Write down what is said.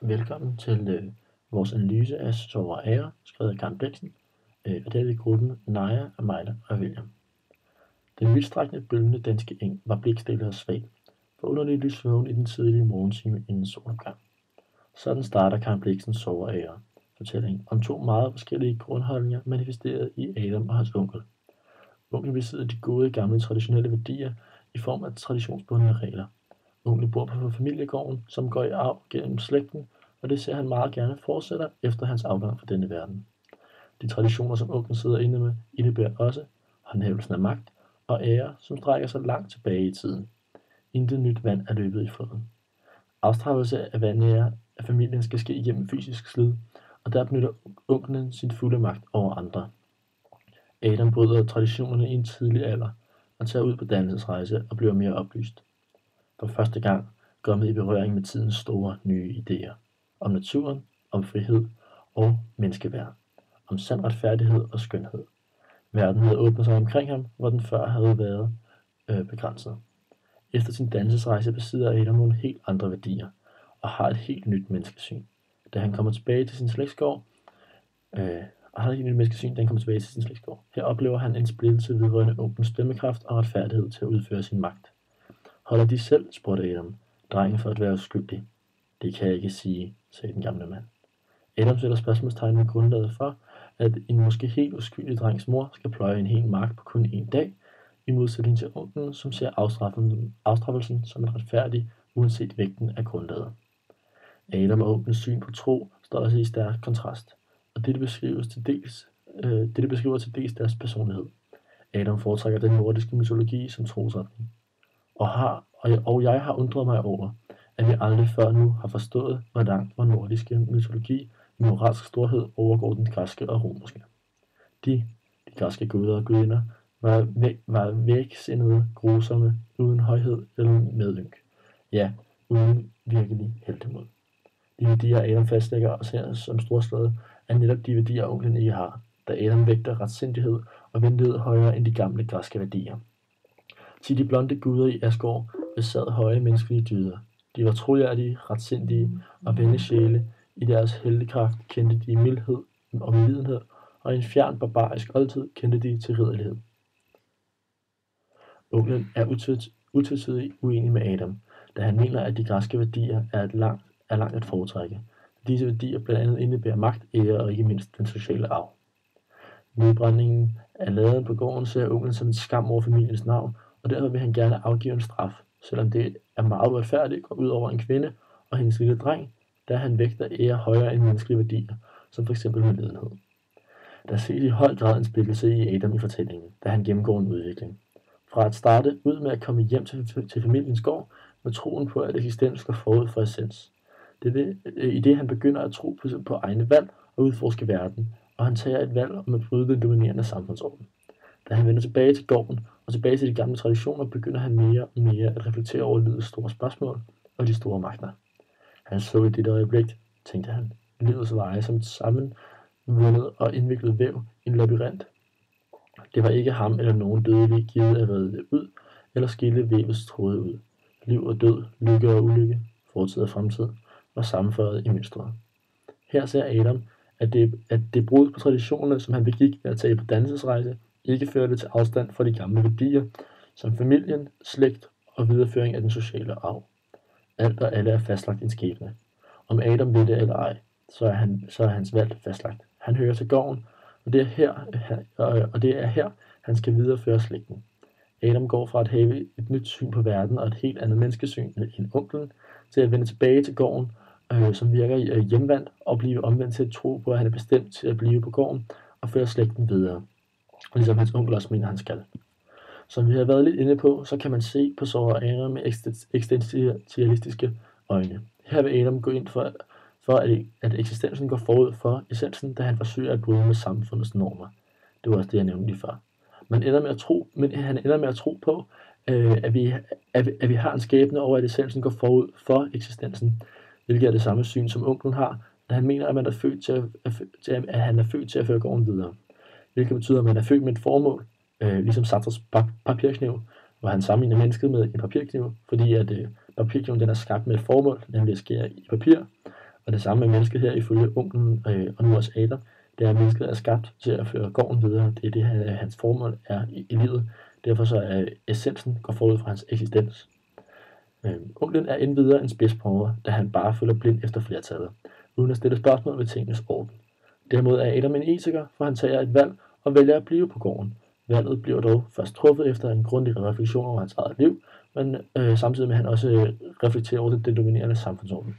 Velkommen til vores analyse af Sorg og Ære, skrevet af Karen Blixen, og det er i gruppen Naja, Amalia og William. Den vidtstrækkende bølgende danske eng var blikstille og svag, for underligt lysvågen i den tidlige morgentime inden solopgang. Sådan starter Karen Blixens Sorg og Ære fortælling om to meget forskellige grundholdninger manifesteret i Adam og hans onkel. Onkel besidder de gode gamle traditionelle værdier i form af traditionsbundne regler. Onkel bor på familiegården, som går i arv gennem slægten, og det ser han meget gerne fortsætter efter hans afgang fra denne verden. De traditioner, som onklen sidder inde med, indebærer også håndhævelsen af magt og ære, som strækker sig langt tilbage i tiden. Intet nyt vand er løbet i floden. Afstraffelse af vandære af familien skal ske igennem fysisk slid, og der benytter onklen sin fulde magt over andre. Adam bryder traditionerne i en tidlig alder og tager ud på dannelsesrejse og bliver mere oplyst. For første gang kommet i berøring med tidens store nye idéer. Om naturen, om frihed og menneskeværd. Om sand retfærdighed og skønhed. Verden havde åbnet sig omkring ham, hvor den før havde været begrænset. Efter sin dannelsesrejse besidder Adam nogle helt andre værdier og har et helt nyt menneskesyn. Da han kommer tilbage til sin slægtsgård, Her oplever han en splittelse vedrørende onklens dømmekraft og retfærdighed til at udføre sin magt. Holder de selv, spurgte Adam, drengen for at være uskyldig. Det kan jeg ikke sige, sagde den gamle mand. Adam sætter spørgsmålstegn ved grundlaget for, at en måske helt uskyldig drengs mor skal pløje en hel mark på kun en dag, i modsætning til onklen, som ser afstraffelsen som en retfærdig, uanset vægten af grundlaget. Adam og onklens syn på tro står altså i stærk kontrast, og dette beskriver til dels deres personlighed. Adam foretrækker den nordiske mytologi som trosretning. Og jeg har undret mig over, at vi aldrig før nu har forstået, hvor langt vor nordiske mytologi i moralsk storhed overgår den græske og romerske. De græske guder og gudinder, var vægsindede, grusomme, uden højhed eller medynk. Ja, uden virkelig heltemod. De værdier Adam fastlægger og ser som storslået, er netop de værdier onklen ikke har, da Adam vægter retsindighed og venlighed højere end de gamle græske værdier. Til de blonde guder i Asgård besad høje menneskelige dyder. De var trojærdige, retsindige og vende sjæle. I deres heltekraft kendte de mildhed og medlidenhed, og i en fjern barbarisk oldtid kendte de til ridderlighed. Onklen er utvetydigt uenig med Adam, da han mener, at de græske værdier er langt at foretrække. Disse værdier blandt andet indebærer magt, ære og ikke mindst den sociale arv. Nedbrændingen af laden på gården ser onklen som en skam over familiens navn, og derfor vil han gerne afgive en straf, selvom det er meget uretfærdigt går ud over en kvinde og hendes lille dreng, da han vægter ære højere end menneskelige værdier, som f.eks. medlidenhed. Der ses i høj grad en splittelse i Adam i fortællingen, da han gennemgår en udvikling. Fra at starte ud med at komme hjem til familiens gård, med troen på, at eksistens går forud for essens. I det han begynder at tro på egne valg og udforske verden, og han tager et valg om at bryde den dominerende samfundsorden. Da han vender tilbage til gården og tilbage til de gamle traditioner, begynder han mere og mere at reflektere over livets store spørgsmål og de store magter. Han så i dette øjeblik, tænkte han, livets veje som et sammenvundet og indviklet væv, en labyrint. Det var ikke ham eller nogen dødelig givet at redde det ud, eller skille vævets tråde ud. Liv og død, lykke og ulykke, fortid og fremtid, var sammenføjet i mønstret. Her ser Adam, at det brud på traditionerne, som han begik ved at tage på dannelsesrejse, ikke førte til afstand fra de gamle værdier, som familien, slægt og videreføring af den sociale arv. Alt og alle er fastlagt i en skæbne. Om Adam vil det eller ej, så er hans valg fastlagt. Han hører til gården, og det er her, han skal videreføre slægten. Adam går fra at have et nyt syn på verden og et helt andet menneskesyn end onklen, til at vende tilbage til gården, som virker hjemvandt, og blive omvendt til at tro på, at han er bestemt til at blive på gården og føre slægten videre, ligesom hans onkel også mener, han skal. Som vi har været lidt inde på, så kan man se på Sorg og Ære med eksistentialistiske øjne. Her vil Adam gå ind for at eksistensen går forud for essensen, da han forsøger at bryde med samfundets normer. Det var også det, jeg nævnte lige før. Men han ender med at tro på, at vi har en skæbne over, at essensen går forud for eksistensen, hvilket er det samme syn, som onklen har, da han mener, at han er født til at føre gården videre. Hvilket betyder, at man er født med et formål, ligesom Sartres papirkniv, hvor han sammenligner mennesket med en papirkniv, fordi at papirkniven den er skabt med et formål, nemlig at skære i papir, Og det samme med mennesket her ifølge onklen og nu også Adam, det er, at mennesket er skabt til at føre gården videre. Det er det, hans formål er i livet. Derfor så er essensen går forud fra hans eksistens. Onklen er endvidere en spidsprøver, da han bare følger blind efter flertallet, uden at stille spørgsmål ved tingenes orden. Derimod er Adam en etiker, for han tager et valg og vælger at blive på gården. Valget bliver dog først truffet efter en grundig refleksion over hans eget liv, men samtidig med at han også reflekterer over den dominerende samfundsorden.